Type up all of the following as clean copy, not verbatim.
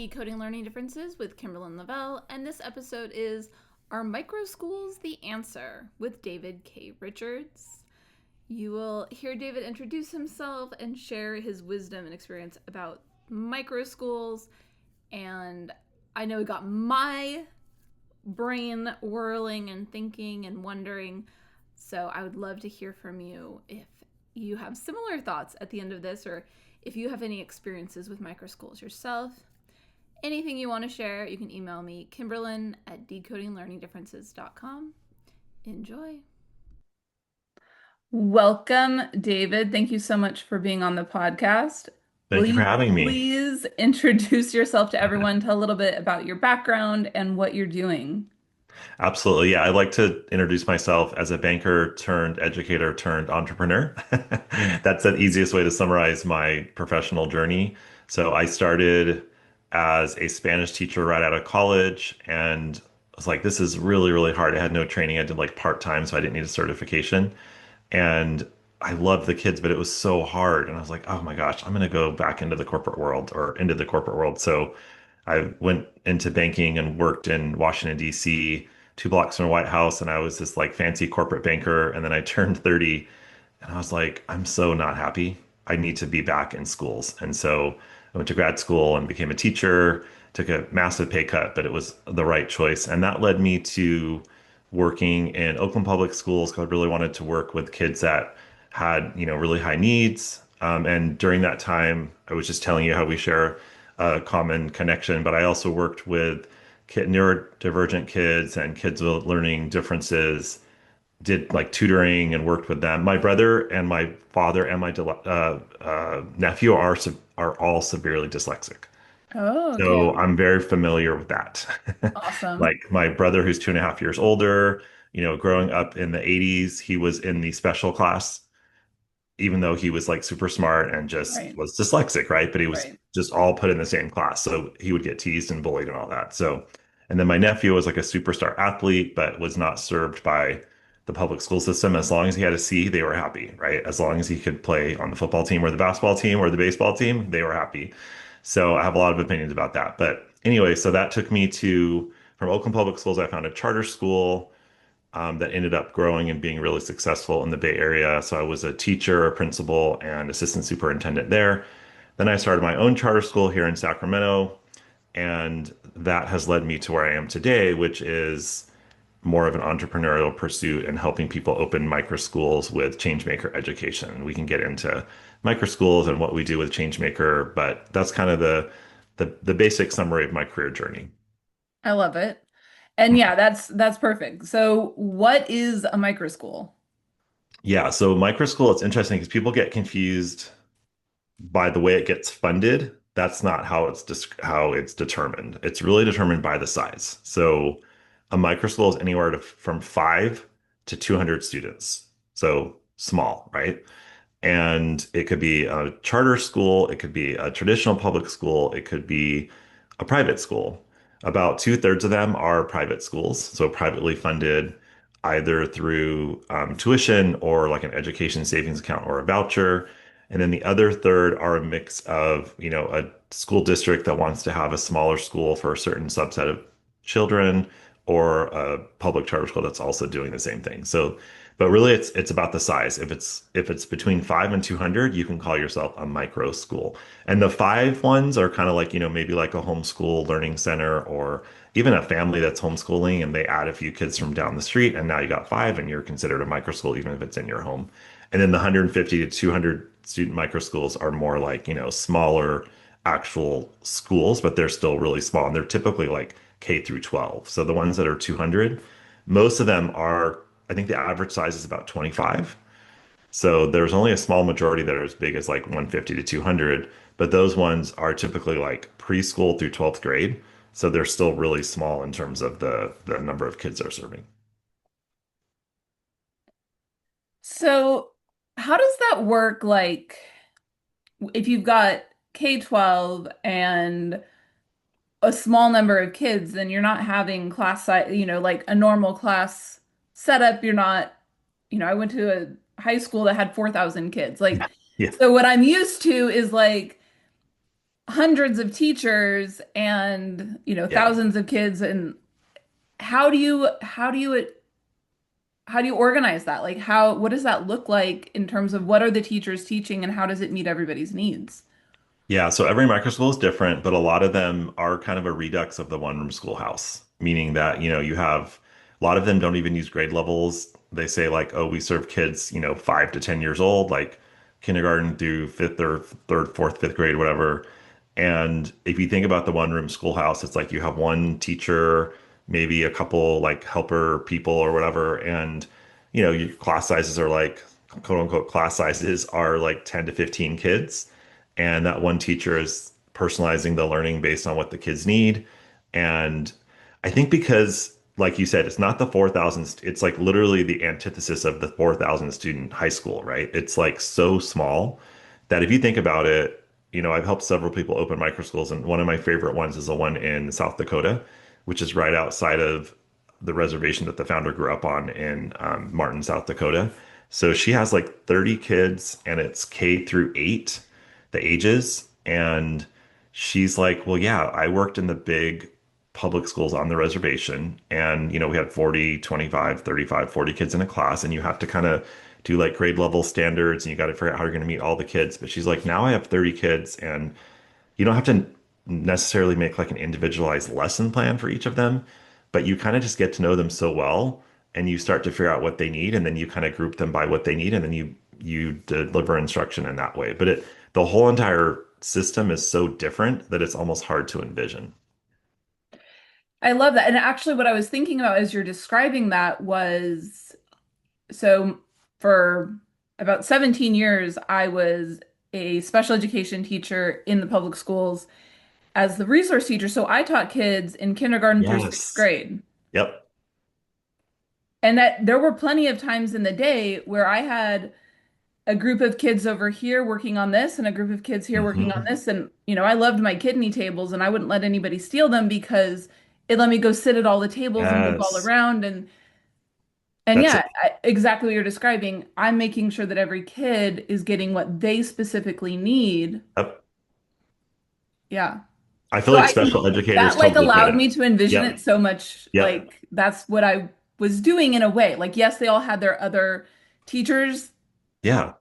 Decoding Learning Differences with Kimberlyn Lavelle, and this episode is Are Microschools the Answer with David K. Richards. You will hear David introduce himself and share his wisdom and experience about microschools, and I know he got my brain whirling and thinking and wondering, so I would love to hear from you if you have similar thoughts at the end of this, or if you have any experiences with microschools yourself. Anything you want to share, you can email me, kimberlyn@decodinglearningdifferences.com. Enjoy. Welcome, David. Thank you so much for being on the podcast. Will Thank you for you having me. please introduce yourself to everyone, tell a little bit about your background and what you're doing? Absolutely. Yeah, I'd like to introduce myself as a banker turned educator turned entrepreneur. That's the easiest way to summarize my professional journey. So I started as a Spanish teacher right out of college and I was like, this is really, really hard. I had no training. I did like part-time, so I didn't need a certification. And I loved the kids, but it was so hard. And I was like, oh my gosh, I'm going to go back into the corporate world or into the corporate world. So I went into banking and worked in Washington, D.C., 2 blocks from the White House. And I was this like fancy corporate banker. And then I turned 30 and I was like, I'm so not happy. I need to be back in schools. And so I went to grad school and became a teacher, took a massive pay cut, but it was the right choice. And that led me to working in Oakland Public Schools because I really wanted to work with kids that had, really high needs. And during that time, I was just telling you how we share a common connection, but I also worked with neurodivergent kids and kids with learning differences, did like tutoring and worked with them. My brother and my father and my nephew are all severely dyslexic. Oh, So okay. I'm very familiar with that. Awesome. Like my brother, who's 2.5 years older, growing up in the 80s, he was in the special class, even though he was like super smart and just Right, was dyslexic, right? But he was right. just all put in the same class. So he would get teased and bullied and all that. So, and then my nephew was like a superstar athlete, but was not served by the public school system. As long as he had a C, they were happy, right? As long as he could play on the football team or the basketball team or the baseball team, they were happy. So I have a lot of opinions about that. But anyway, so that took me to, from Oakland Public Schools, I found a charter school that ended up growing and being really successful in the Bay Area. So I was a teacher, a principal, and assistant superintendent there. Then I started my own charter school here in Sacramento, and that has led me to where I am today, which is more of an entrepreneurial pursuit and helping people open microschools with changemaker education. We can get into microschools and what we do with changemaker, but that's kind of the basic summary of my career journey. I love it. And yeah, that's perfect. So, what is a microschool? Yeah, so microschool, it's interesting because people get confused by the way it gets funded. That's not how it's determined. It's really determined by the size. So a microschool is anywhere from 5 to 200 students. So small, right? And it could be a charter school, it could be a traditional public school, it could be a private school. About two-thirds of them are private schools, so privately funded either through tuition or like an education savings account or a voucher. And then the other third are a mix of, a school district that wants to have a smaller school for a certain subset of children or a public charter school that's also doing the same thing. So but really, it's about the size. If it's between 5 and 200, you can call yourself a micro school. And the five ones are kind of like, maybe like a homeschool learning center or even a family that's homeschooling and they add a few kids from down the street and now you got five and you're considered a micro school even if it's in your home. And then the 150 to 200 student micro schools are more like, smaller actual schools, but they're still really small and they're typically like K through 12. So the ones that are 200, most of them are, I think the average size is about 25. So there's only a small majority that are as big as like 150 to 200, but those ones are typically like preschool through 12th grade. So they're still really small in terms of the number of kids they're serving. So, how does that work? Like, if you've got K-12 and a small number of kids, then you're not having class size, like a normal class setup. You're not, I went to a high school that had 4,000 kids. Like, Yeah. so what I'm used to is like hundreds of teachers and, Yeah. thousands of kids. And how do you organize that? Like what does that look like in terms of what are the teachers teaching and how does it meet everybody's needs? Yeah, so every microschool is different, but a lot of them are kind of a redux of the one room schoolhouse, meaning that, you have a lot of them don't even use grade levels. They say like, oh, we serve kids, 5 to 10 years old, like kindergarten through fifth or third, fourth, fifth grade, whatever. And if you think about the one room schoolhouse, it's like you have one teacher, maybe a couple like helper people or whatever, and your class sizes are like quote unquote class sizes are like 10 to 15 kids and that one teacher is personalizing the learning based on what the kids need. And I think because, like you said, it's not the 4,000, it's like literally the antithesis of the 4,000 student high school, right? It's like so small that if you think about it, I've helped several people open microschools, and one of my favorite ones is the one in South Dakota, which is right outside of the reservation that the founder grew up on in Martin, South Dakota. So she has like 30 kids, and it's K through 8 the ages. And she's like, well, yeah, I worked in the big public schools on the reservation. And, we had 40, 25, 35, 40 kids in a class. And you have to kind of do like grade level standards and you got to figure out how you're going to meet all the kids. But she's like, now I have 30 kids and you don't have to necessarily make like an individualized lesson plan for each of them, but you kind of just get to know them so well and you start to figure out what they need and then you kind of group them by what they need and then you deliver instruction in that way. But the whole entire system is so different that it's almost hard to envision. I love that. And actually, what I was thinking about as you're describing that was so for about 17 years, I was a special education teacher in the public schools as the resource teacher. So I taught kids in kindergarten through sixth Yes. grade. Yep. And that there were plenty of times in the day where I had a group of kids over here working on this and a group of kids here working on Hmm. this. And, I loved my kidney tables and I wouldn't let anybody steal them because it let me go sit at all the tables and move all Yes. around. And That's yeah, it. exactly what you're describing. I'm making sure that every kid is getting what they specifically need. Yep. Yeah. I feel So like I special educators that like totally get allowed it. me to envision it Yep. so much Yep. like that's what I was doing in a way. Like yes, they all had their other teachers, Yeah.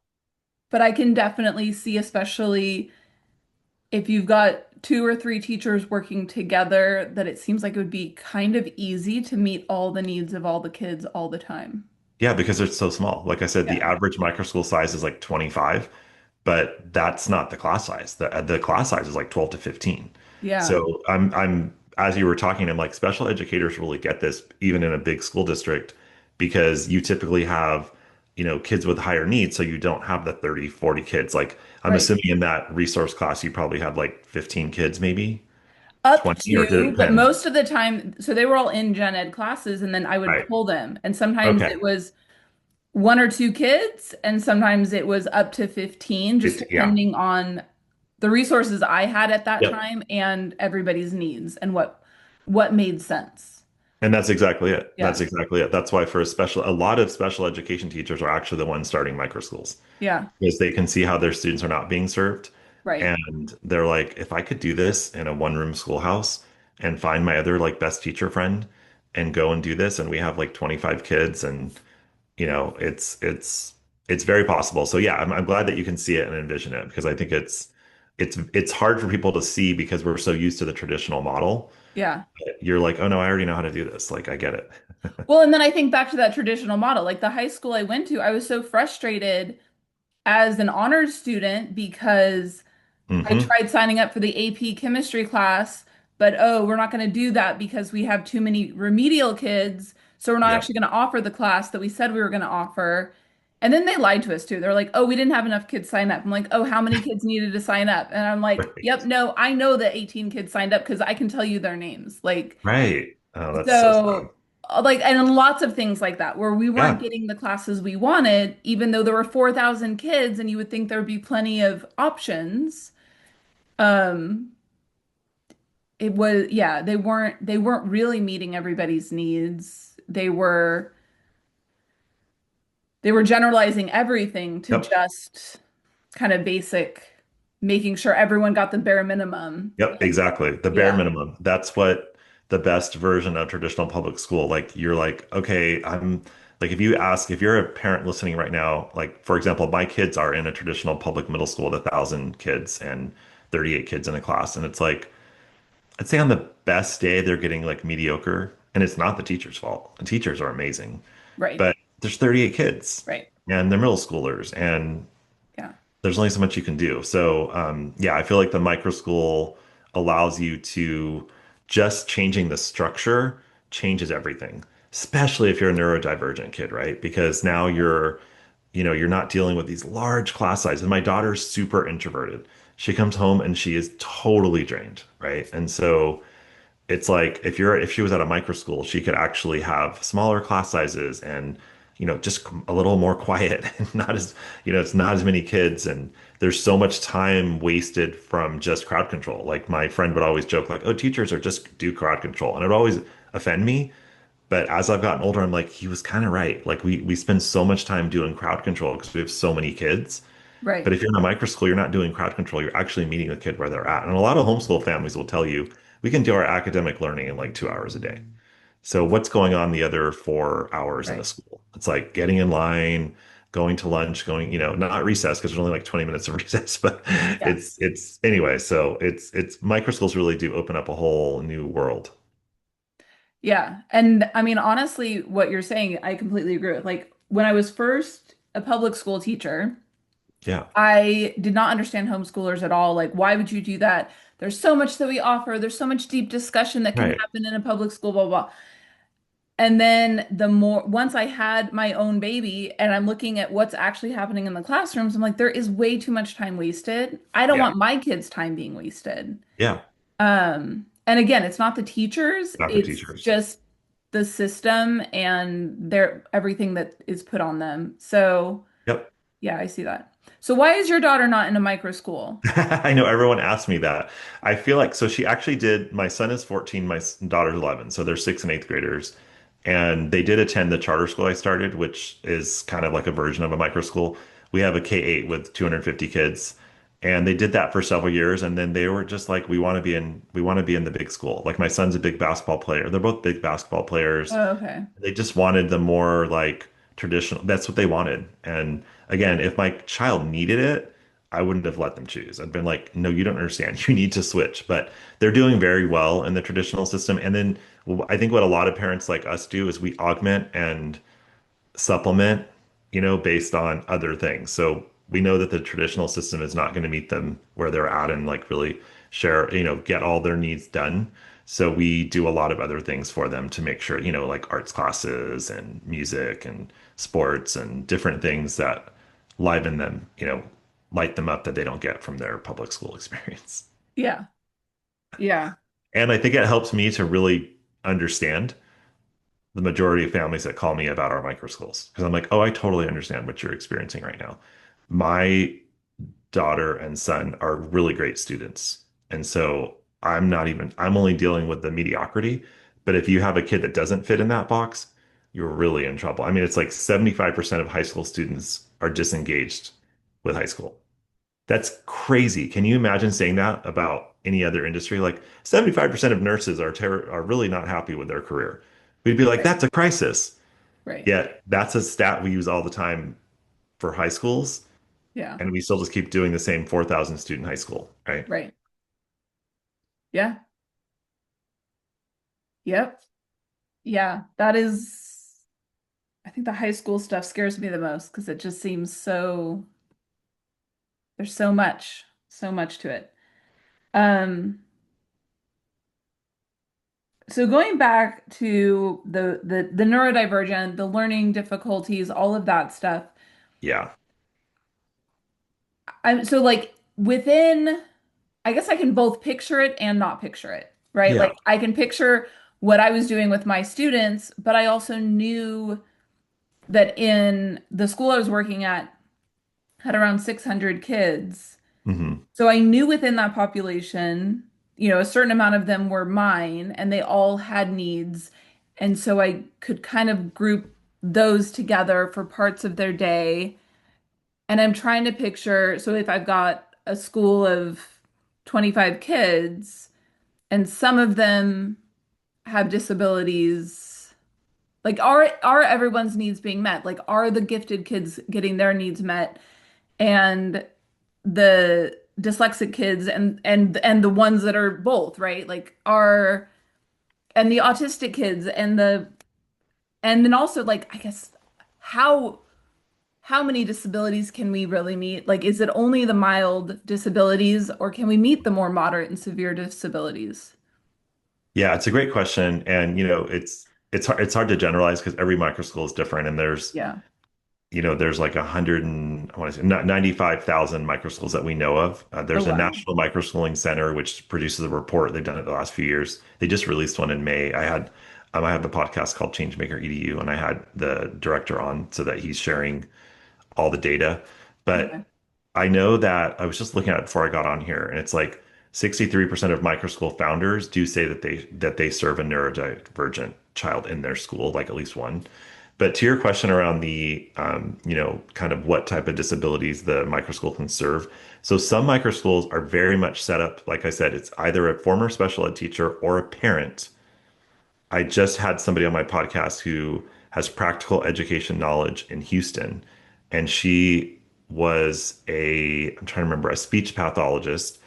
but I can definitely see, especially if you've got two or three teachers working together, that it seems like it would be kind of easy to meet all the needs of all the kids all the time. Yeah, because they're so small. Like I said, the Yeah. average micro school size is like 25, but that's not the class size. The class size is like 12 to 15. Yeah. So I'm as you were talking, I'm like special educators really get this even in a big school district because you typically have, kids with higher needs, so you don't have the 30, 40 kids. Like I'm Right. assuming in that resource class you probably had like 15 kids maybe, Up 20, or did it to, but depend? most of the time, so they were all in gen ed classes, and then I would Right. pull them. And sometimes Okay. it was one or two kids, and sometimes it was up to 15, just Yeah. depending on the resources I had at that Yep. time and everybody's needs and what made sense. And that's exactly it. That's Yeah. exactly it. That's why a lot of special education teachers are actually the ones starting micro schools Yeah. because they can see how their students are not being served. Right. And they're like, if I could do this in a one-room schoolhouse and find my other like best teacher friend and go and do this, and we have like 25 kids and it's very possible. So yeah, I'm glad that you can see it and envision it because I think it's hard for people to see because we're so used to the traditional model. Yeah. You're like, oh no, I already know how to do this. Like I get it. Well, and then I think back to that traditional model. Like the high school I went to, I was so frustrated as an honors student because I Hmm. tried signing up for the AP chemistry class, but oh, we're not going to do that because we have too many remedial kids. So we're not Yep. actually going to offer the class that we said we were going to offer. And then they lied to us too. They're like, oh, we didn't have enough kids sign up. I'm like, oh, how many kids needed to sign up? And I'm like, yep, Right. no, I know that 18 kids signed up because I can tell you their names. Like, Right. Oh, that's so sad. so, like, and lots of things like that where we weren't Yeah. getting the classes we wanted, even though there were 4,000 kids and you would think there would be plenty of options. Um, it was, yeah, they weren't really meeting everybody's needs. They were generalizing everything to Yep. just kind of basic making sure everyone got the bare minimum. Yep, exactly. The bare Yeah, minimum. That's what the best version of traditional public school. Like you're like, okay, I'm like if you ask if you're a parent listening right now, like for example, my kids are in a traditional public middle school with 1,000 kids and 38 kids in a class. And it's like, I'd say on the best day they're getting like mediocre. And it's not the teacher's fault. The teachers are amazing. right, But there's 38 kids right. and they're middle schoolers and Yeah, there's only so much you can do. So, yeah, I feel like the micro school allows you to just changing the structure changes everything, especially if you're a neurodivergent kid, right? Because now you're not dealing with these large class sizes. And my daughter's super introverted. She comes home and she is totally drained, right? And so it's like if she was at a micro school, she could actually have smaller class sizes and just a little more quiet and not as it's not as many kids and there's so much time wasted from just crowd control. Like my friend would always joke like, "Oh, teachers are just do crowd control." And it would always offend me. But as I've gotten older, I'm like, he was kind of right. Like we spend so much time doing crowd control because we have so many kids. But right, if you're in a micro school, you're not doing crowd control. You're actually meeting the kid where they're at. And a lot of homeschool families will tell you we can do our academic learning in like 2 hours a day. So what's going on the other 4 hours in the right. school? It's like getting in line, going to lunch, going, not recess because there's only like 20 minutes of recess, but Yeah. it's anyway. So it's micro schools really do open up a whole new world. Yeah. And I mean, honestly, what you're saying, I completely agree with. Like when I was first a public school teacher, Yeah. I did not understand homeschoolers at all. Like, why would you do that? There's so much that we offer. There's so much deep discussion that can Right. happen in a public school, blah, blah. And then once I had my own baby and I'm looking at what's actually happening in the classrooms, I'm like, there is way too much time wasted. I don't Yeah. want my kids' time being wasted. Yeah. And again, it's not the teachers, Not the it's teachers. just the system and their everything that is put on them. So, Yep. yeah, I see that. So why is your daughter not in a micro school? I know everyone asked me that. I feel like so she actually did. My son is 14, my daughter's 11, so they're sixth and eighth graders, and they did attend the charter school I started, which is kind of like a version of a micro school. We have a K-8 with 250 kids, and they did that for several years, and then they were just like, we want to be in the big school. Like my son's a big basketball player. They're both big basketball players. Oh, okay. They just wanted the more like traditional. That's what they wanted. And again, if my child needed it, I wouldn't have let them choose. I'd been like, no, you don't understand. You need to switch. But they're doing very well in the traditional system. And then I think what a lot of parents like us do is we augment and supplement, based on other things. So we know that the traditional system is not going to meet them where they're at and like really share, get all their needs done. So we do a lot of other things for them to make sure, like arts classes and music and sports and different things that liven them, light them up that they don't get from their public school experience. Yeah. Yeah. And I think it helps me to really understand the majority of families that call me about our micro schools because I'm like, oh, I totally understand what you're experiencing right now. My daughter and son are really great students. And so I'm only dealing with the mediocrity. But if you have a kid that doesn't fit in that box, you're really in trouble. I mean, it's like 75% of high school students are disengaged with high school. That's crazy. Can you imagine saying that about any other industry? Like 75% of nurses are really not happy with their career. We'd be like, Right. that's a crisis. Right. Yet that's a stat we use all the time for high schools, Yeah. and we still just keep doing the same 4,000 student high school, right? Right. Yeah. Yep. Yeah. That is, I think the high school stuff scares me the most because it just seems there's so much to it. Um, so going back to the neurodivergent, the learning difficulties, all of that stuff. Yeah. I'm so like within, I guess I can both picture it and not picture it, right? Like Yeah. I can picture what I was doing with my students, but I also knew that in the school I was working at had around 600 kids. Hmm. So I knew within that population, a certain amount of them were mine and they all had needs. And so I could kind of group those together for parts of their day. And I'm trying to picture, so if I've got a school of 25 kids and some of them have disabilities, like are everyone's needs being met? Like are the gifted kids getting their needs met and the dyslexic kids and the ones that are both, right? Like are and the autistic kids and then also like I guess how how many disabilities can we really meet? Like, is it only the mild disabilities, or can we meet the more moderate and severe disabilities? Yeah, it's a great question, and it's hard to generalize because every micro school is different, and Yeah. there's like 100 and I want to say 95,000 micro schools that we know of. Oh, There's a wow. National Microschooling Center which produces a report. They've done it the last few years. They just released one in May. I have the podcast called Changemaker EDU, and I had the director on so that he's sharing all the data. Okay. But I know that I was just looking at it before I got on here, and it's like 63% of microschool founders do say that they serve a neurodivergent child in their school, like at least one. But to your question around the, kind of what type of disabilities the microschool can serve. So some microschools are very much set up, like I said, it's either a former special ed teacher or a parent. I just had somebody on my podcast who has practical education knowledge in Houston, and she was I'm trying to remember, a speech pathologist,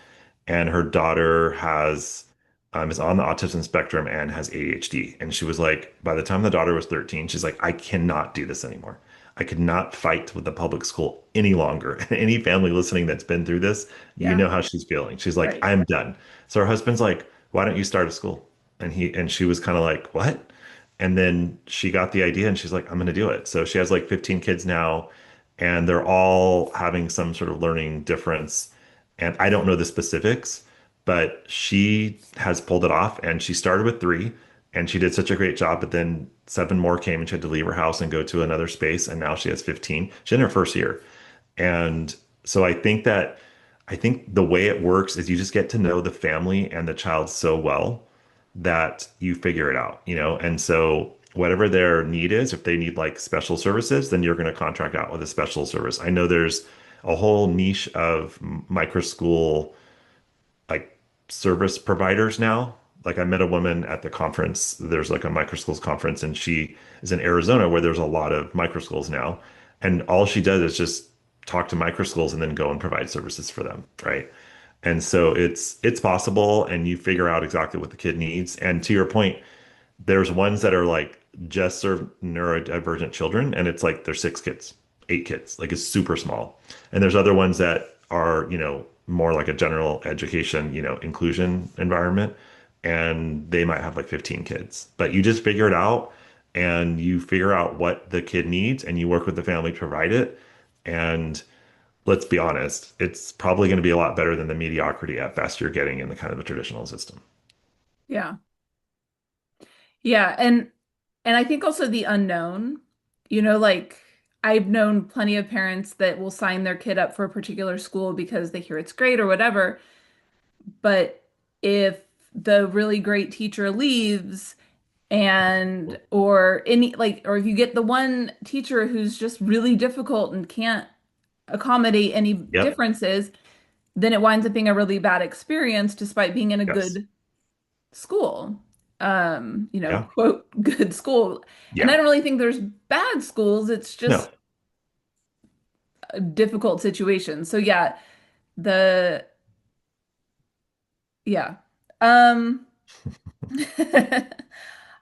and her daughter is on the autism spectrum and has ADHD. And she was like, by the time the daughter was 13, she's like, I cannot do this anymore. I could not fight with the public school any longer. And any family listening that's been through this, you Yeah. know how she's feeling. She's like, Right. I'm done. So her husband's like, why don't you start a school? And she was kind of like, what? And then she got the idea and she's like, I'm going to do it. So she has like 15 kids now, and they're all having some sort of learning difference. And I don't know the specifics, but she has pulled it off, and she started with three and she did such a great job. But then seven more came and she had to leave her house and go to another space. And now she has 15. She's in her first year. And so I think the way it works is you just get to know the family and the child so well that you figure it out, you know? And so whatever their need is, if they need like special services, then you're going to contract out with a special service. I know there's a whole niche of micro school like service providers now. Like I met a woman at the conference. There's like a microschools conference, and she is in Arizona where there's a lot of microschools now. And all she does is just talk to microschools and then go and provide services for them, right? And so it's possible, and you figure out exactly what the kid needs. And to your point, there's ones that are like just serve neurodivergent children, and it's like there's six kids, eight kids, like it's super small. And there's other ones that are, more like a general education, inclusion environment, and they might have like 15 kids. But you just figure it out, and you figure out what the kid needs, and you work with the family to provide it. And let's be honest, it's probably going to be a lot better than the mediocrity at best you're getting in the kind of a traditional system. Yeah. Yeah. And I think also the unknown, like I've known plenty of parents that will sign their kid up for a particular school because they hear it's great or whatever. But if the really great teacher leaves and or any like or if you get the one teacher who's just really difficult and can't accommodate any Yep. differences, then it winds up being a really bad experience despite being in a Yes. good school. Yeah. Quote, good school. And I Yeah. don't really think there's bad schools. It's just No. a difficult situation. So yeah, the yeah. Um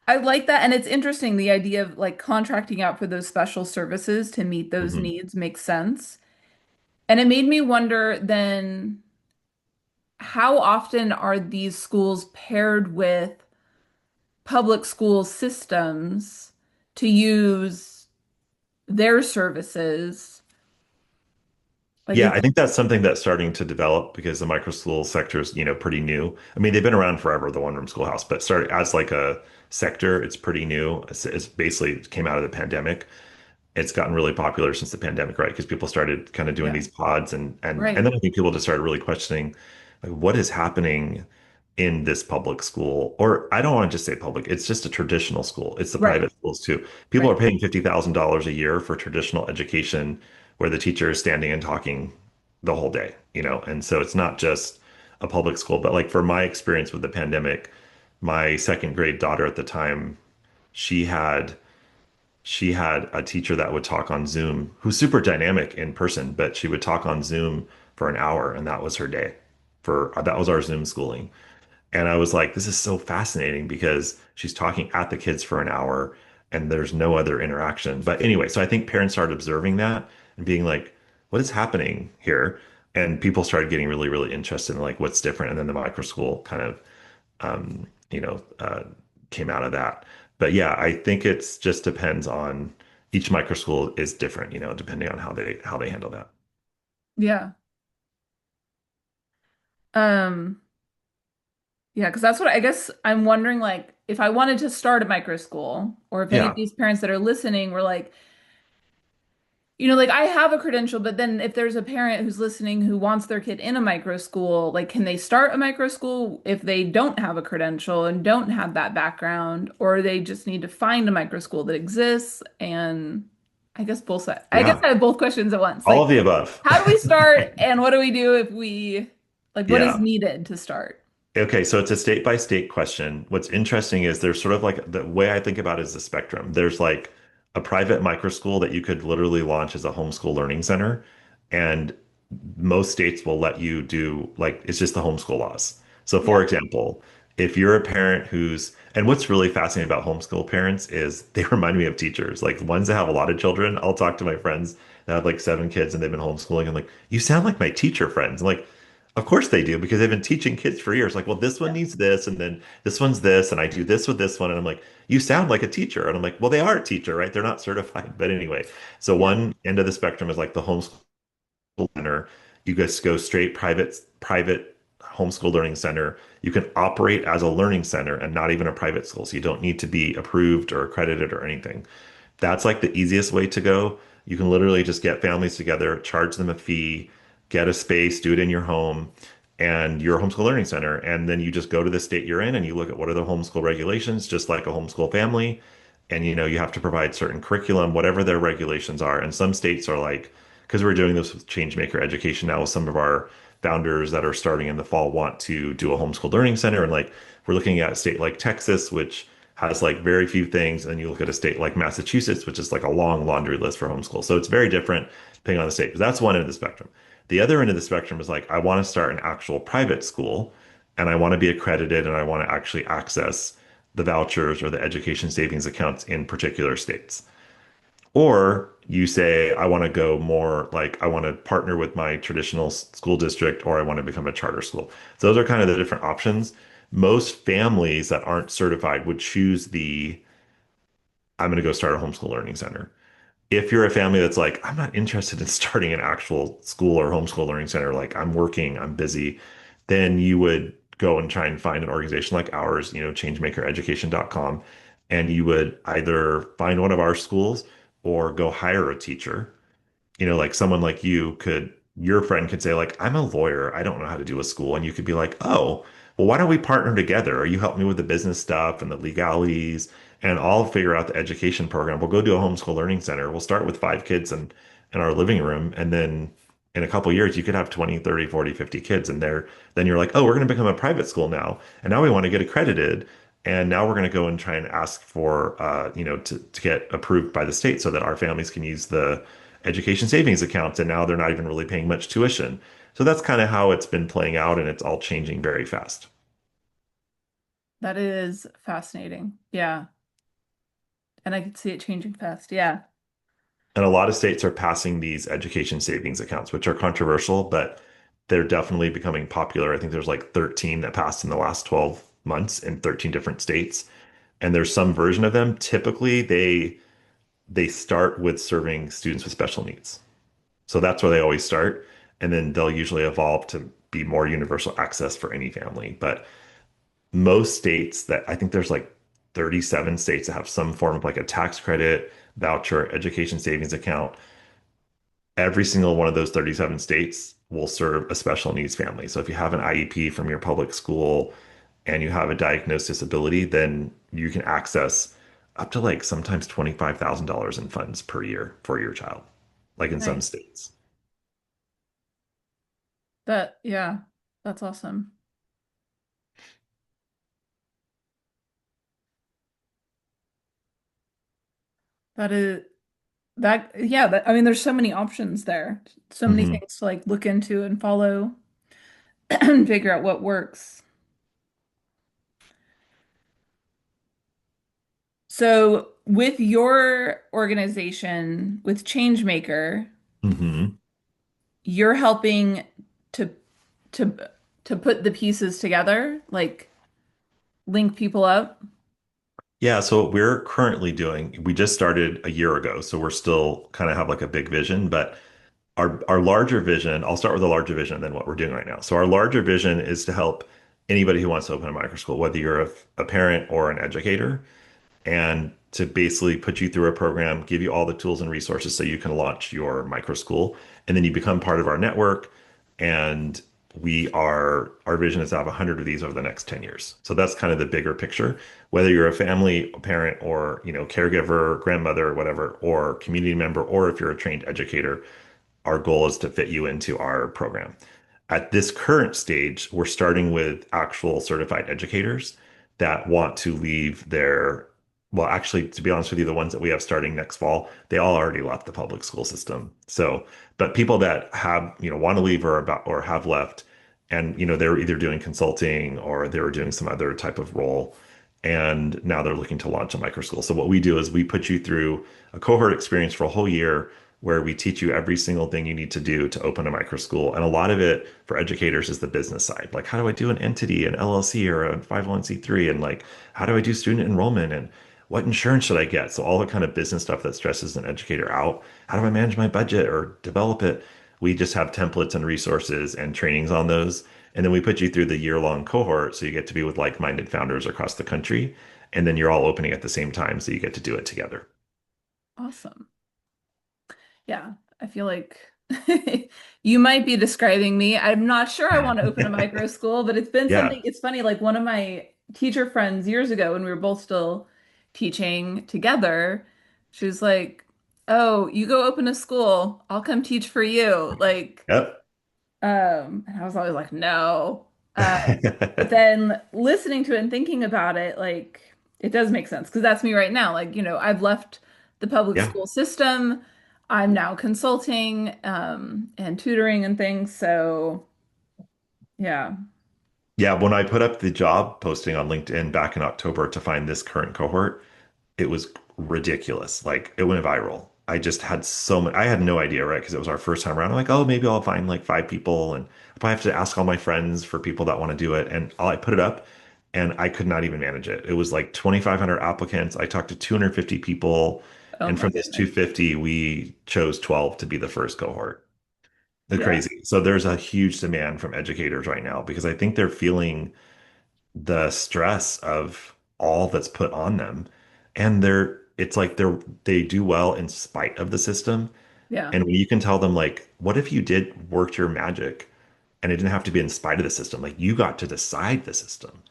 I like that. And it's interesting, the idea of like contracting out for those special services to meet those Mhm. needs makes sense. And it made me wonder then how often are these schools paired with public school systems to use their services? Like, Yeah, I think that's something that's starting to develop because the micro school sector is, pretty new. I mean, they've been around forever, the one room schoolhouse, but started as like a sector, it's pretty new. It's basically it came out of the pandemic. It's gotten really popular since the pandemic, right? Because people started kind of doing yeah, these pods, and right, then I think people just started really questioning like what is happening in this public school, or I don't want to just say public, it's just a traditional school. It's the right, private schools too. People are right. paying $50,000 a year for traditional education where the teacher is standing and talking. the whole day, and so it's not just a public school, but like for my experience with the pandemic, my second grade daughter at the time, she had she had a teacher that would talk on Zoom who's super dynamic in person, but she would talk on Zoom for an hour and that was her day. For that was our Zoom schooling. And I was like, this is so fascinating because she's talking at the kids for an hour and there's no other interaction. But anyway, so I think parents started observing that and being like, what is happening here? And people started getting really, really interested in like what's different. And then the micro school kind of, um, you know, uh, came out of that. But yeah, I think it's just depends on each micro school is different, depending on how they handle that. Yeah. Um, yeah, because that's what I guess I'm wondering, like, if I wanted to start a micro school, or if any of Yeah. these parents that are listening were like, like I have a credential, but then if there's a parent who's listening who wants their kid in a micro school, like, can they start a micro school if they don't have a credential and don't have that background, or they just need to find a micro school that exists? And I guess both sides. I guess Yeah. I have both questions at once. All Like, of the above. how do we start, and what do we do if we, like, what is Yeah. needed to start? Okay, so it's a state by state question. What's interesting is there's sort of like the way I think about it is the spectrum. There's like a private micro school that you could literally launch as a homeschool learning center, and most states will let you do like it's just the homeschool laws. So, for Yeah. example, if you're a parent and what's really fascinating about homeschool parents is they remind me of teachers, like the ones that have a lot of children. I'll talk to my friends that have like 7 kids and they've been homeschooling. I'm like, you sound like my teacher friends. I'm like, of course they do because they've been teaching kids for years. Like, well, this one Yeah. needs this, and then this one's this, and I do this with this one. And I'm like, you sound like a teacher. And I'm like, well, they are a teacher, right? They're not certified. But anyway, so Yeah. one end of the spectrum is like the homeschool center. You just go straight private homeschool learning center. You can operate as a learning center and not even a private school. So you don't need to be approved or accredited or anything. That's like the easiest way to go. You can literally just get families together, charge them a fee, get a space, do it in your home, and you're a homeschool learning center. And then you just go to the state you're in and you look at what are the homeschool regulations, just like a homeschool family. And you have to provide certain curriculum, whatever their regulations are. And some states are like, because we're doing this with Changemaker Education now with some of our founders that are starting in the fall want to do a homeschool learning center. And like we're looking at a state like Texas, which has like very few things, and you look at a state like Massachusetts, which is like a long laundry list for homeschool. So it's very different depending on the state. But that's one end of the spectrum. The other end of the spectrum is like I want to start an actual private school and I want to be accredited and I want to actually access the vouchers or the education savings accounts in particular states. Or you say, I want to go more like I want to partner with my traditional school district or I want to become a charter school. So those are kind of the different options. Most families that aren't certified would choose the I'm going to go start a homeschool learning center. If you're a family that's like, I'm not interested in starting an actual school or homeschool learning center, like I'm working, I'm busy, then you would go and try and find an organization like ours, changemakereducation.com, and you would either find one of our schools or go hire a teacher. Like someone like your friend could say, like, I'm a lawyer. I don't know how to do a school. And you could be like, oh, well, why don't we partner together? Or you help me with the business stuff and the legalities, and I'll figure out the education program. We'll go do a homeschool learning center. We'll start with 5 kids in our living room. And then in a couple of years, you could have 20, 30, 40, 50 kids in there. Then you're like, oh, we're going to become a private school now. And now we want to get accredited. And now we're going to go and try and ask for, to get approved by the state so that our families can use the education savings accounts, and now they're not even really paying much tuition. So that's kind of how it's been playing out, and it's all changing very fast. That is fascinating. Yeah. And I could see it changing fast. Yeah. And a lot of states are passing these education savings accounts, which are controversial, but they're definitely becoming popular. I think there's like 13 that passed in the last 12 months in 13 different states. And there's some version of them. Typically, they start with serving students with special needs. So that's where they always start. And then they'll usually evolve to be more universal access for any family. But most states that I think there's like 37 states that have some form of like a tax credit, voucher, education savings account. Every single one of those 37 states will serve a special needs family. So if you have an IEP from your public school and you have a diagnosed disability, then you can access up to like sometimes $25,000 in funds per year for your child, like in some Nice. states. Yeah, that's awesome. That is yeah, I mean, there's so many options there. So many Hmm. things to like look into and follow and figure out what works. So, with your organization, with Changemaker, Hmm. you're helping to to to put the pieces together, like link people up. Yeah, so what we're currently doing, we just started a year ago, so we're still kind of have like a big vision, but our larger vision, I'll start with the larger vision and then what we're doing right now. So our larger vision is to help anybody who wants to open a microschool, whether you're a parent or an educator, and to basically put you through a program, give you all the tools and resources so you can launch your micro school. And then you become part of our network. And our vision is to have 100 of these over the next 10 years. So that's kind of the bigger picture. Whether you're a family, a parent, or caregiver, grandmother, whatever, or community member, or if you're a trained educator, our goal is to fit you into our program. At this current stage, we're starting with actual certified educators that want to leave well, actually, to be honest with you, the ones that we have starting next fall, they all already left the public school system. So, but people that have, want to leave or have left, and, they're either doing consulting or they were doing some other type of role. And now they're looking to launch a micro school. So what we do is we put you through a cohort experience for a whole year where we teach you every single thing you need to do to open a micro school. And a lot of it for educators is the business side. Like, how do I do an entity, an LLC or a 501(c)(3? And like, how do I do student enrollment? And what insurance should I get? So all the kind of business stuff that stresses an educator out. How do I manage my budget or develop it? We just have templates and resources and trainings on those. And then we put you through the year-long cohort so you get to be with like-minded founders across the country. And then you're all opening at the same time, so you get to do it together. Awesome. Yeah, I feel like you might be describing me. I'm not sure I want to open a micro school, but it's been Yeah. something. It's funny, like one of my teacher friends years ago when we were both still teaching together, she was like, "Oh, you go open a school. I'll come teach for you." Yep. And I was always like, "No." But then listening to it and thinking about it, like it does make sense because that's me right now. Like, I've left the public Yeah. school system. I'm now consulting and tutoring and things. So, yeah. Yeah, when I put up the job posting on LinkedIn back in October to find this current cohort, it was ridiculous. Like it went viral. I just had so much, I had no idea, right? Because it was our first time around. I'm like, oh, maybe I'll find like five people and I probably have to ask all my friends for people that want to do it. And I put it up and I could not even manage it. It was like 2,500 applicants. I talked to 250 people. Oh And my from this goodness. 250, we chose 12 to be the first cohort. They're Yeah. crazy. So there's a huge demand from educators right now because I think they're feeling the stress of all that's put on them. And it's like they do well in spite of the system. Yeah. And when you can tell them like, what if you did work your magic and it didn't have to be in spite of the system? Like you got to decide the system.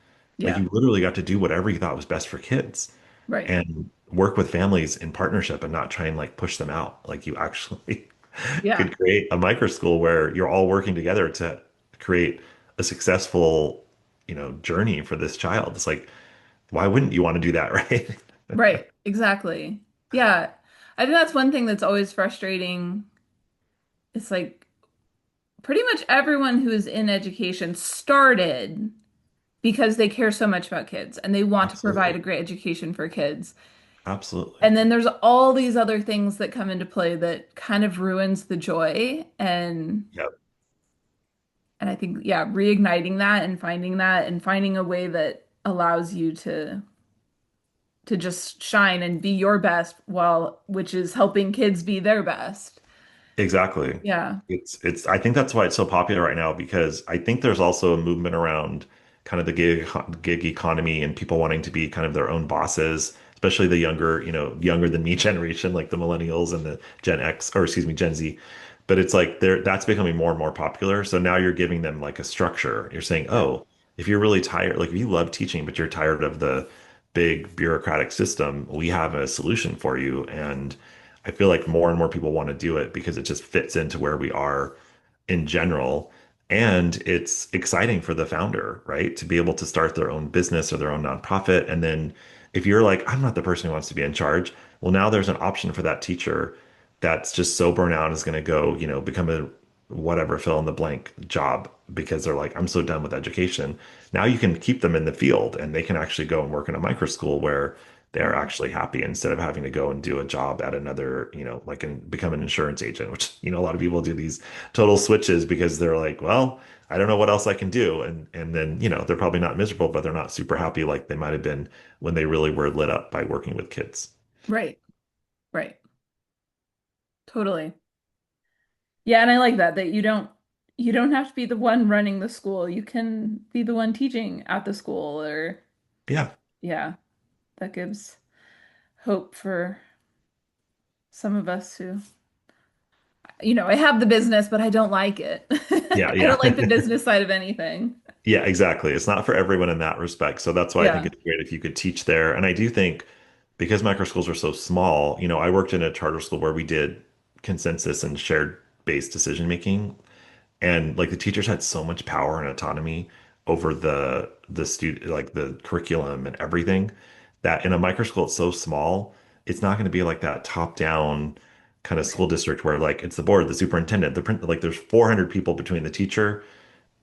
Like Yeah. you literally got to do whatever you thought was best for kids Right. and work with families in partnership and not try and like push them out. Like you actually Yeah. could create a micro school where you're all working together to create a successful, journey for this child. It's like, why wouldn't you want to do that, right? Right. Exactly. Yeah. I think that's one thing that's always frustrating. It's like pretty much everyone who is in education started because they care so much about kids and they want to provide Absolutely. a great education for kids. Absolutely. And then there's all these other things that come into play that kind of ruins the joy Yep. and I think yeah, reigniting that and finding a way that allows you to just shine and be your best while which is helping kids be their best. Exactly. Yeah. I think that's why it's so popular right now because I think there's also a movement around kind of the gig economy and people wanting to be kind of their own bosses, especially the younger, younger than me generation, like the millennials and the Gen X, or excuse me, Gen Z. But it's like that's becoming more and more popular. So now you're giving them like a structure. You're saying, Yeah. oh, if you're really tired, like if you love teaching, but you're tired of the big bureaucratic system, we have a solution for you. And I feel like more and more people want to do it because it just fits into where we are in general. And it's exciting for the founder, right? To be able to start their own business or their own nonprofit. And then if you're like, I'm not the person who wants to be in charge, well, now there's an option for that teacher that's just so burnt out is going to go, become a whatever fill in the blank job because they're like, I'm so done with education. Now you can keep them in the field and they can actually go and work in a micro school where they're Right. actually happy instead of having to go and do a job at another, like and become an insurance agent, which, a lot of people do these total switches because they're like, well, I don't know what else I can do. And then, they're probably not miserable, but they're not super happy like they might have been when they really were lit up by working with kids. Right. Right. Totally. Yeah, and I like that you don't have to be the one running the school. You can be the one teaching at the school or Yeah. yeah, that gives hope for some of us who, I have the business, but I don't like it. Yeah, I yeah. don't like the business side of anything. Yeah, exactly. It's not for everyone in that respect. So that's why I think Yeah. it's great if you could teach there. And I do think because micro schools are so small, I worked in a charter school where we did consensus and shared based decision making. And like the teachers had so much power and autonomy over the student like the curriculum and everything that in a micro school it's so small, it's not going to be like that top down kind of school district where like it's the board, the superintendent, the print like there's 400 people between the teacher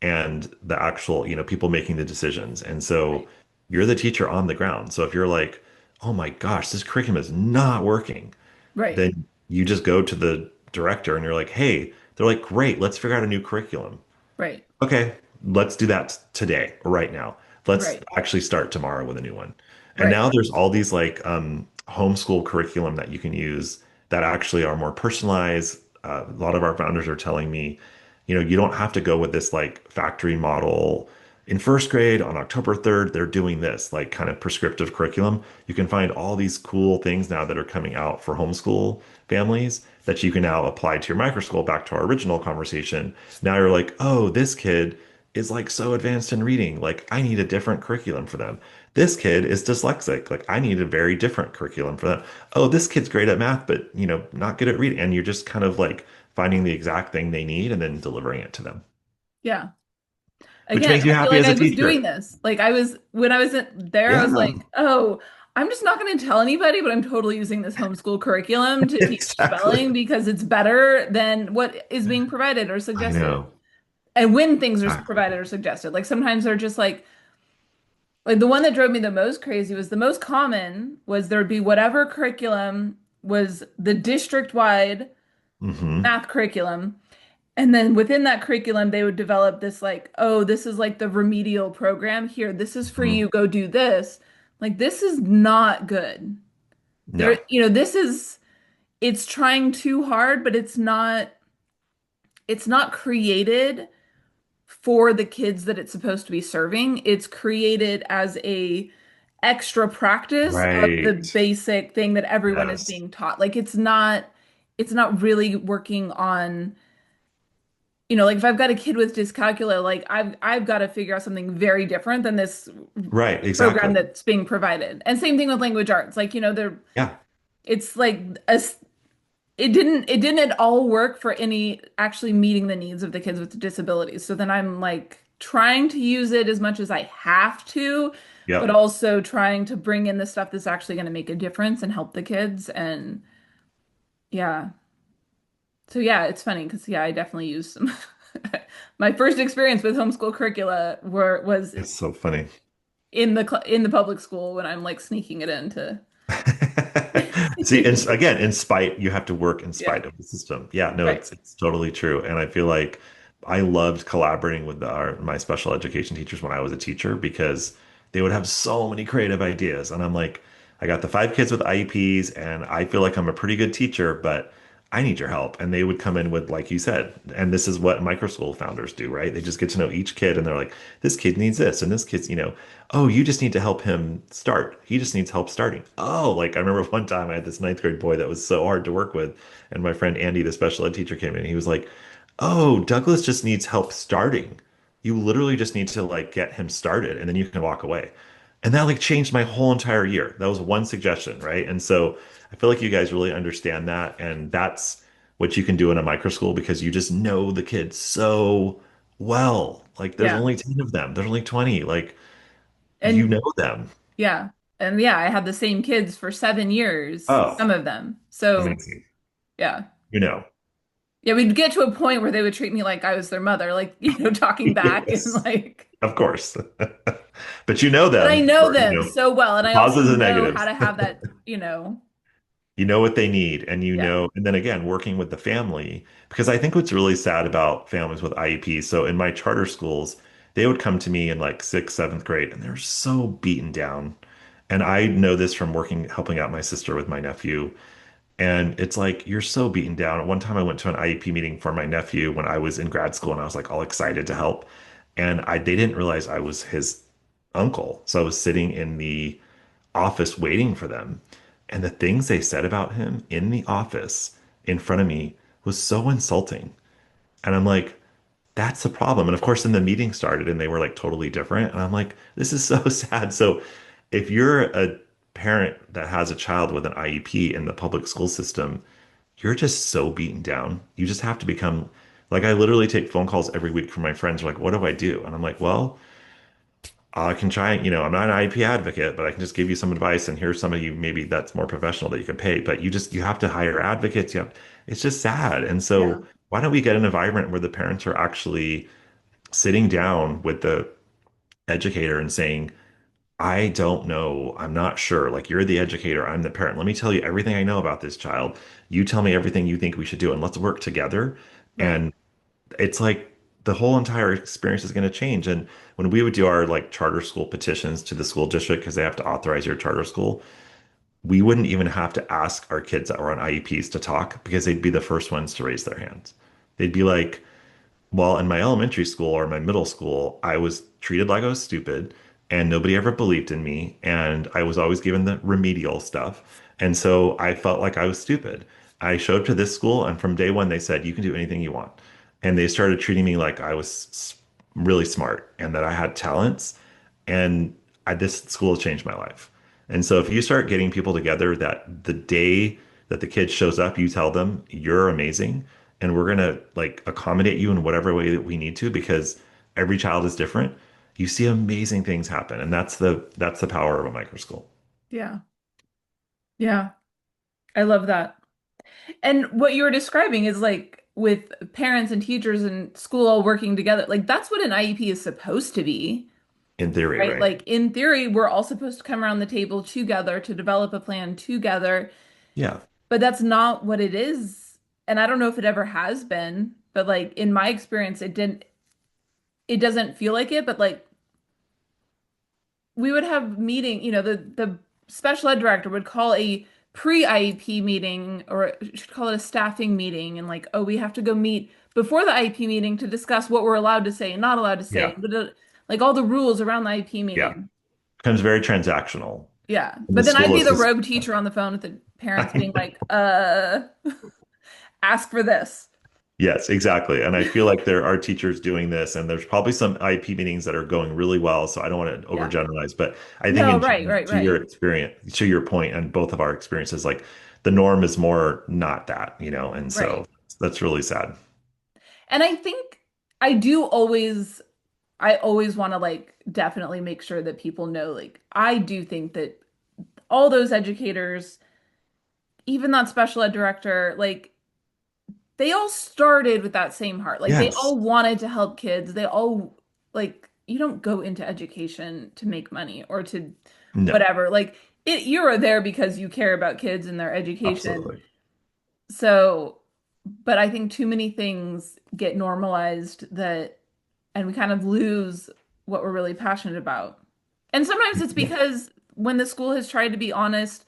and the actual, people making the decisions. And so Right. you're the teacher on the ground. So if you're like, oh my gosh, this curriculum is not working, Right. then you just go to the director and you're like, hey, they're like, great, let's figure out a new curriculum. Right. Okay, let's do that today, right now. Let's Right. actually start tomorrow with a new one. And Right. now there's all these like homeschool curriculum that you can use that actually are more personalized. A lot of our founders are telling me, you don't have to go with this like factory model. In first grade on October 3rd, they're doing this like kind of prescriptive curriculum. You can find all these cool things now that are coming out for homeschool families that you can now apply to your microschool. Back to our original conversation. Now you're like, oh, this kid is like so advanced in reading. Like, I need a different curriculum for them. This kid is dyslexic. Like, I need a very different curriculum for them. Oh, this kid's great at math, but, not good at reading. And you're just kind of like finding the exact thing they need and then delivering it to them, Yeah. which Again, makes you I feel happy like as a I was doing teacher. this. Like I was when I was there, I Yeah, was like, oh, I'm just not going to tell anybody, but I'm totally using this homeschool curriculum to teach exactly. spelling because it's better than what is being provided or I suggested. know. And when things are Exactly. provided or suggested, like sometimes they're just like the one that drove me the most crazy was the most common was there would be whatever curriculum was the district-wide Hmm. math curriculum. And then within that curriculum, they would develop this like, oh, this is like the remedial program here. This is for Hmm. you. Go do this. Like, this is not good. There, No. this is, it's trying too hard, but it's not created for the kids that it's supposed to be serving. It's created as a extra practice of the Right. basic thing that everyone is Yes. being taught. Like, it's not really working on like if I've got a kid with dyscalculia, like I've got to figure out something very different than this Right. program Exactly. that's being provided. And same thing with language arts. Like, they're Yeah. it's like it didn't at all work for any actually meeting the needs of the kids with disabilities. So then I'm like trying to use it as much as I have to, but Yep. also trying to bring in the stuff that's actually going to make a difference and help the kids. And yeah. So yeah, it's funny because yeah, I definitely used some. My first experience with homeschool curricula was It's so funny. in the public school when I'm like sneaking it into. See, and again, in spite, you have to work in Yeah, spite of the system. Yeah, no, right. it's totally true. And I feel like I loved collaborating with my special education teachers when I was a teacher because they would have so many creative ideas. And I'm like, I got the 5 kids with IEPs, and I feel like I'm a pretty good teacher, but I need your help. And they would come in with, like you said, and this is what microschool founders do, right? They just get to know each kid, and they're like, this kid needs this, and this kid's, oh, you just need to help him start. He just needs help starting. Oh, like I remember one time I had this ninth grade boy that was so hard to work with. And my friend Andy, the special ed teacher, came in and he was like, oh, Douglas just needs help starting. You literally just need to like get him started and then you can walk away. And that like changed my whole entire year. That was one suggestion, right? And so I feel like you guys really understand that. And that's what you can do in a micro school because you just know the kids so well. Like there's Yeah. only 10 of them. There's only 20. Like you And know them. yeah. And yeah, I had the same kids for 7 years, Oh, some of them. So amazing. yeah. You know. Yeah, we'd get to a point where they would treat me like I was their mother, like, talking back and Yes, like, of course. But you know but I them know for, them so well. And the I also positives and know how negatives. to have that, You know what they need, and yeah, and then again, working with the family, because I think what's really sad about families with IEPs, so in my charter schools, they would come to me in like sixth, seventh grade, and they're so beaten down. And I know this from working, helping out my sister with my nephew. And it's like, you're so beaten down. At one time, I went to an IEP meeting for my nephew when I was in grad school, and I was like all excited to help. And they didn't realize I was his uncle. So I was sitting in the office waiting for them. And the things they said about him in the office in front of me was so insulting. And I'm like, that's the problem. And of course, then the meeting started and they were like totally different. And I'm like, this is so sad. So if you're a parent that has a child with an IEP in the public school system, you're just so beaten down. You just have to become like, I literally take phone calls every week from my friends who are like, what do I do? And I'm like, well, I can try, I'm not an IP advocate, but I can just give you some advice. And here's somebody maybe that's more professional that you can pay. But you have to hire advocates. It's just sad. And yeah, so why don't we get an environment where the parents are actually sitting down with the educator and saying, I don't know. I'm not sure. Like you're the educator. I'm the parent. Let me tell you everything I know about this child. You tell me everything you think we should do and let's work together. right. And it's like the whole entire experience is going to change. And when we would do our like charter school petitions to the school district, because they have to authorize your charter school, we wouldn't even have to ask our kids that were on IEPs to talk because they'd be the first ones to raise their hands. They'd be like, well, in my elementary school or my middle school, I was treated like I was stupid and nobody ever believed in me. And I was always given the remedial stuff. And so I felt like I was stupid. I showed up to this school, and from day one, they said, you can do anything you want. And they started treating me like I was really smart and that I had talents. And this school has changed my life. And so if you start getting people together that the day that the kid shows up, you tell them you're amazing and we're gonna like accommodate you in whatever way that we need to because every child is different. You see amazing things happen, and that's the power of a micro school. Yeah. Yeah. I love that. And what you were describing is like with parents and teachers and school all working together. Like that's what an IEP is supposed to be, In theory, right? right? Like in theory, we're all supposed to come around the table together to develop a plan together, Yeah. but that's not what it is. And I don't know if it ever has been, but like in my experience, it doesn't feel like it, but like we would have meeting, the special ed director would call a pre-IEP meeting or should call it a staffing meeting and like, oh, we have to go meet before the IEP meeting to discuss what we're allowed to say and not allowed to say, Yeah. but like all the rules around the IEP Yeah. meeting. Becomes very transactional. Yeah. And the But then I'd school be is the just rogue teacher on the phone with the parents I being know. like, ask for this. Yes, exactly. And I feel like there are teachers doing this, and there's probably some IP meetings that are going really well. So I don't want to Yeah. overgeneralize, but I think No, in right, general, right, to your right. experience, to your point, and both of our experiences, like the norm is more not that, and so Right. that's really sad. And I think I always want to like definitely make sure that people know like I do think that all those educators, even that special ed director, like they all started with that same heart. Like they Yes. all wanted to help kids. They all like you don't go into education to make money or to No, whatever. Like you're there because you care about kids and their education. absolutely. So, but I think too many things get normalized that and we kind of lose what we're really passionate about. And sometimes it's Yeah, because when the school has tried to be honest,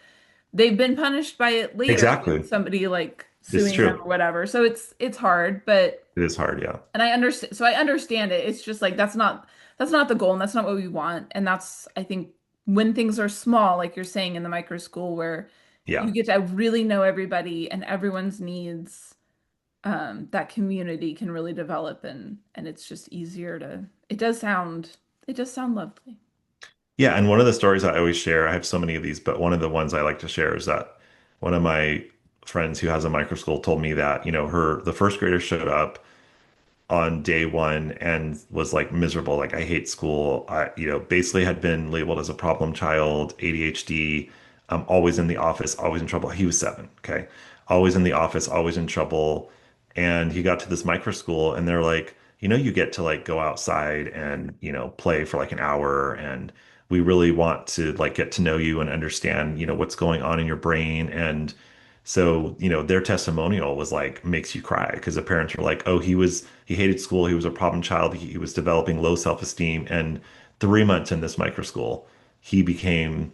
they've been punished by it later with exactly. somebody like It's suing them true. or whatever. So it's hard, but It is hard. Yeah. and I understand so I understand it. It's just like that's not the goal and that's not what we want. And that's I think when things are small, like you're saying in the micro school where you Yeah. get to really know everybody and everyone's needs, that community can really develop and it's just easier to it does sound lovely. Yeah, and one of the stories I always share, I have so many of these, but one of the ones I like to share is that one of my friends who has a micro school told me that, the first grader showed up on day one and was like miserable. Like I hate school. Basically had been labeled as a problem child, ADHD, always in the office, always in trouble. He was 7. Okay. Always in the office, always in trouble. And he got to this micro school and they're like, you get to like go outside and, play for like an hour. And we really want to like get to know you and understand, what's going on in your brain. And so, their testimonial was like, makes you cry because the parents were like, oh, he hated school. He was a problem child. He was developing low self-esteem. And 3 months in this micro school, he became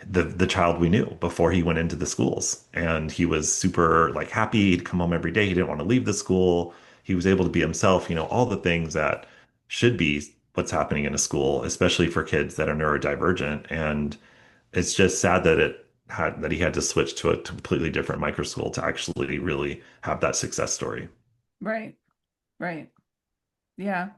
the child we knew before he went into the schools. And he was super like happy. He'd come home every day. He didn't want to leave the school. He was able to be himself, all the things that should be what's happening in a school, especially for kids that are neurodivergent. And it's just sad that he had to switch to a completely different micro school to actually really have that success story. Right. Right. Yeah.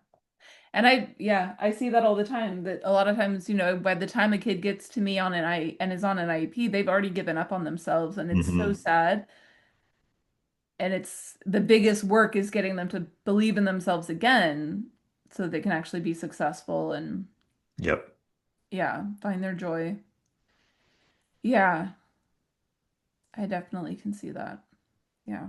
And I see that all the time that a lot of times, by the time a kid gets to me on an I and is on an IEP, they've already given up on themselves and it's so Hmm. sad. And it's the biggest work is getting them to believe in themselves again so they can actually be successful and Yep. yeah, find their joy. Yeah, I definitely can see that. Yeah.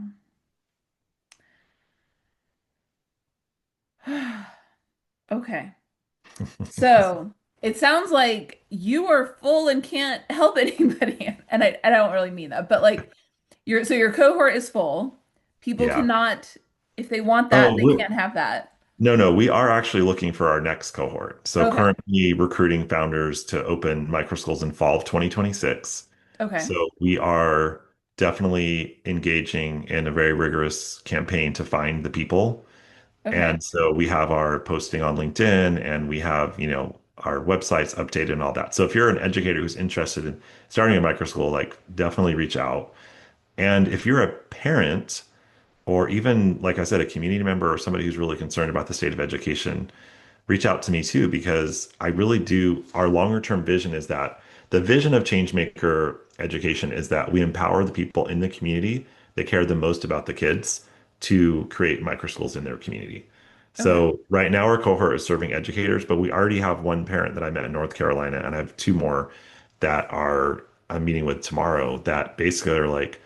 Okay. So it sounds like you are full and can't help anybody. And I don't really mean that, but like your cohort is full. People Yeah. cannot, if they want that, Oh, they can't have that. no, no, we are actually looking for our next cohort. So Okay. currently recruiting founders to open microschools in fall of 2026. Okay. So we are definitely engaging in a very rigorous campaign to find the people. Okay. And so we have our posting on LinkedIn and we have, our websites updated and all that. So if you're an educator who's interested in starting a microschool, like definitely reach out. And if you're a parent or even, like I said, a community member or somebody who's really concerned about the state of education, reach out to me too, because I really do. Our longer term vision is that the vision of Changemaker Education is that we empower the people in the community that care the most about the kids to create microschools in their community. Okay. So right now our cohort is serving educators, but we already have one parent that I met in North Carolina, and I have two more that are I'm meeting with tomorrow that basically are like,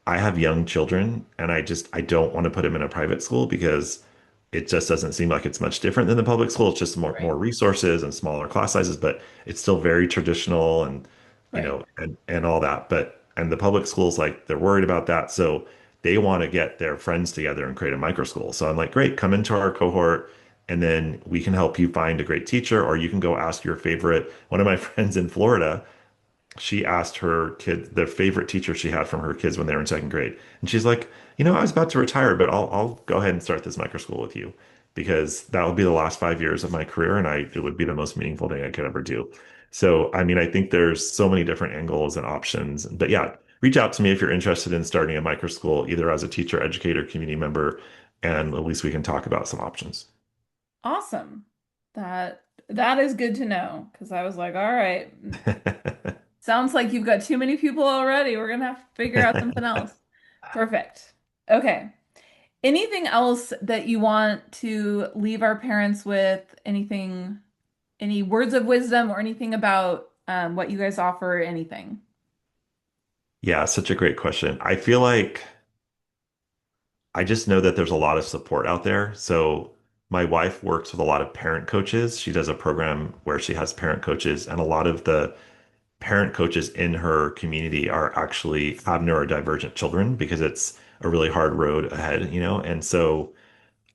I have young children and I don't want to put them in a private school because it just doesn't seem like it's much different than the public school. It's just more Right. resources and smaller class sizes, but it's still very traditional and Right. and all that. And the public schools like they're worried about that. So they want to get their friends together and create a micro school. So I'm like, great, come into our cohort and then we can help you find a great teacher, or you can go ask your favorite. One of my friends in Florida, she asked her kid the favorite teacher she had from her kids when they were in second grade. And she's like, I was about to retire, but I'll go ahead and start this micro school with you because that would be the last 5 years of my career and it would be the most meaningful thing I could ever do. So, I mean, I think there's so many different angles and options. But yeah, reach out to me if you're interested in starting a micro school, either as a teacher, educator, community member, and at least we can talk about some options. Awesome. That is good to know because I was like, all right, sounds like you've got too many people already. We're gonna have to figure out something else. Perfect. Okay. Anything else that you want to leave our parents with? Anything, any words of wisdom or anything about what you guys offer? Anything? Yeah, such a great question. I feel like I just know that there's a lot of support out there. So my wife works with a lot of parent coaches. She does a program where she has parent coaches, and a lot of the parent coaches in her community are actually have neurodivergent children because it's a really hard road ahead. And so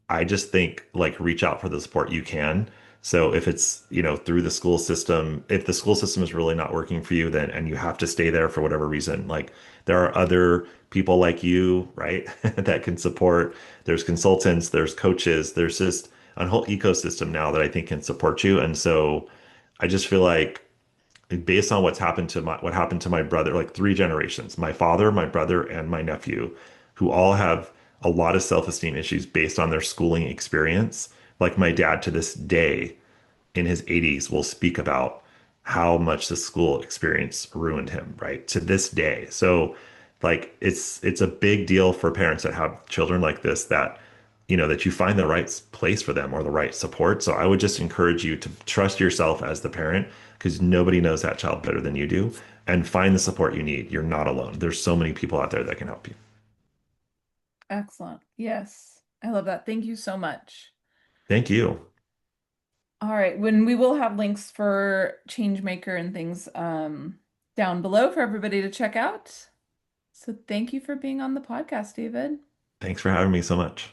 I just think like reach out for the support you can. So if it's, through the school system, if the school system is really not working for you, then and you have to stay there for whatever reason, like there are other people like you, right, that can support. There's consultants, there's coaches, there's just a whole ecosystem now that I think can support you. And so I just feel like based on what happened to my brother, like 3 generations, my father, my brother, and my nephew, who all have a lot of self-esteem issues based on their schooling experience. Like my dad to this day in his 80s will speak about how much the school experience ruined him, right? To this day. So like it's a big deal for parents that have children like this that that you find the right place for them or the right support. So I would just encourage you to trust yourself as the parent because nobody knows that child better than you do and find the support you need. You're not alone. There's so many people out there that can help you. Excellent. Yes. I love that. Thank you so much. Thank you. All right. When we will have links for Changemaker and things down below for everybody to check out. So thank you for being on the podcast, David. Thanks for having me so much.